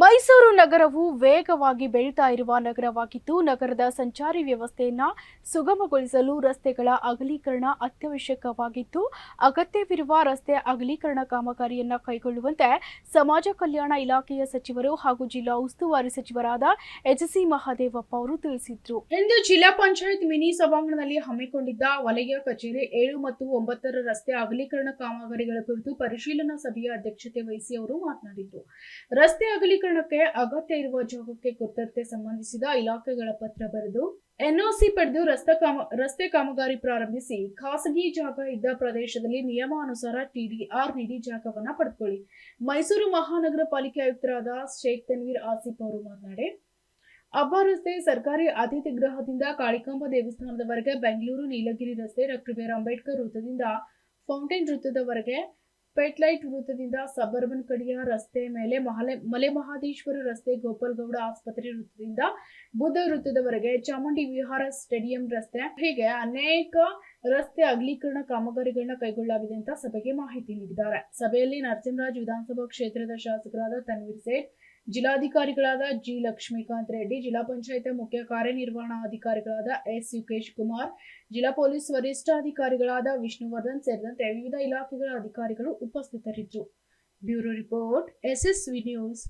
ಮೈಸೂರು ನಗರವು ವೇಗವಾಗಿ ಬೆಳೀತಾ ಇರುವ ನಗರವಾಗಿದ್ದು, ನಗರದ ಸಂಚಾರಿ ವ್ಯವಸ್ಥೆಯನ್ನು ಸುಗಮಗೊಳಿಸಲು ರಸ್ತೆಗಳ ಅಗಲೀಕರಣ ಅತ್ಯವಶ್ಯಕವಾಗಿದ್ದು, ಅಗತ್ಯವಿರುವ ರಸ್ತೆ ಅಗಲೀಕರಣ ಕಾಮಗಾರಿಯನ್ನು ಕೈಗೊಳ್ಳುವಂತೆ ಸಮಾಜ ಕಲ್ಯಾಣ ಇಲಾಖೆಯ ಸಚಿವರು ಹಾಗೂ ಜಿಲ್ಲಾ ಉಸ್ತುವಾರಿ ಸಚಿವರಾದ ಎಚ್.ಸಿ. ಮಹದೇವಪ್ಪ ಅವರು ತಿಳಿಸಿದರು. ಇಂದು ಜಿಲ್ಲಾ ಪಂಚಾಯತ್ ಮಿನಿ ಸಭಾಂಗಣದಲ್ಲಿ ಹಮ್ಮಿಕೊಂಡಿದ್ದ ವಲಯ ಕಚೇರಿ 7 ಮತ್ತು 9ರ ರಸ್ತೆ ಅಗಲೀಕರಣ ಕಾಮಗಾರಿಗಳ ಕುರಿತು ಪರಿಶೀಲನಾ ಸಭೆಯ ಅಧ್ಯಕ್ಷತೆ ವಹಿಸಿ ಅವರು ಮಾತನಾಡಿದರು. ರಸ್ತೆ ಅಗಲೀಕರಣಕ್ಕೆ ಅಗತ್ಯ ಇರುವ ಜಾಗಕ್ಕೆ ಕುರಿತಂತೆ ಸಂಬಂಧಿಸಿದ ಇಲಾಖೆಗಳ ಪತ್ರ ಬರೆದು ಎನ್ಒಸಿ ಪಡೆದು ರಸ್ತೆ ಕಾಮಗಾರಿ ಪ್ರಾರಂಭಿಸಿ, ಖಾಸಗಿ ಜಾಗ ಇದ್ದ ಪ್ರದೇಶದಲ್ಲಿ ನಿಯಮಾನುಸಾರ ಟಿಡಿಆರ್ ನೀಡಿ ಜಾಗವನ್ನು ಪಡೆದುಕೊಳ್ಳಿ. ಮೈಸೂರು ಮಹಾನಗರ ಪಾಲಿಕೆ ಆಯುಕ್ತರಾದ ಶೇಖ್ ತನ್ವೀರ್ ಆಸಿಫ್ ಅವರು ಮಾತನಾಡಿ, ಅಬ್ಬಾ ರಸ್ತೆ, ಸರ್ಕಾರಿ ಅತಿಥಿ ಗೃಹದಿಂದ ಕಾಳಿಕಾಂಬ ದೇವಸ್ಥಾನದವರೆಗೆ, ಬೆಂಗಳೂರು ನೀಲಗಿರಿ ರಸ್ತೆ, ಡಾಕ್ಟರ್ ಬಿ.ಆರ್. ಅಂಬೇಡ್ಕರ್ ವೃತ್ತದಿಂದ ಫೌಂಟೇನ್ ವೃತ್ತದವರೆಗೆ, ಪೇಟ್ಲೈಟ್ ವೃತ್ತದಿಂದ ಸಬರ್ಬನ್ ಕಡೆಯ ರಸ್ತೆ ಮೇಲೆ ಮಲೆ ಮಹದೇಶ್ವರ ರಸ್ತೆ, ಗೋಪಾಲಗೌಡ ಆಸ್ಪತ್ರೆ ವೃತ್ತದಿಂದ ಬುದ್ಧ ವೃತ್ತದವರೆಗೆ, ಚಾಮುಂಡಿ ವಿಹಾರ ಸ್ಟೇಡಿಯಂ ರಸ್ತೆ, ಹೀಗೆ ಅನೇಕ ರಸ್ತೆ ಅಗಲೀಕರಣ ಕಾಮಗಾರಿಗಳನ್ನ ಕೈಗೊಳ್ಳಲಾಗಿದೆ ಅಂತ ಸಭೆಗೆ ಮಾಹಿತಿ ನೀಡಿದ್ದಾರೆ. ಸಭೆಯಲ್ಲಿ ನರಸಿಂಹರಾಜ್ ವಿಧಾನಸಭಾ ಕ್ಷೇತ್ರದ ಶಾಸಕರಾದ ತನ್ವೀರ್ ಸೇಠ್, ಜಿಲ್ಲಾಧಿಕಾರಿಗಳಾದ ಜಿ. ಲಕ್ಷ್ಮೀಕಾಂತ್ ರೆಡ್ಡಿ, ಜಿಲ್ಲಾ ಪಂಚಾಯತ್ ಮುಖ್ಯ ಕಾರ್ಯನಿರ್ವಹಣಾಧಿಕಾರಿಗಳಾದ ಎಸ್. ಯುಕೇಶ್ ಕುಮಾರ್, ಜಿಲ್ಲಾ ಪೊಲೀಸ್ ವರಿಷ್ಠಾಧಿಕಾರಿಗಳಾದ ವಿಷ್ಣುವರ್ಧನ್ ಸೇರಿದಂತೆ ವಿವಿಧ ಇಲಾಖೆಗಳ ಅಧಿಕಾರಿಗಳು ಉಪಸ್ಥಿತರಿದ್ದರು. Bureau report, SSV news.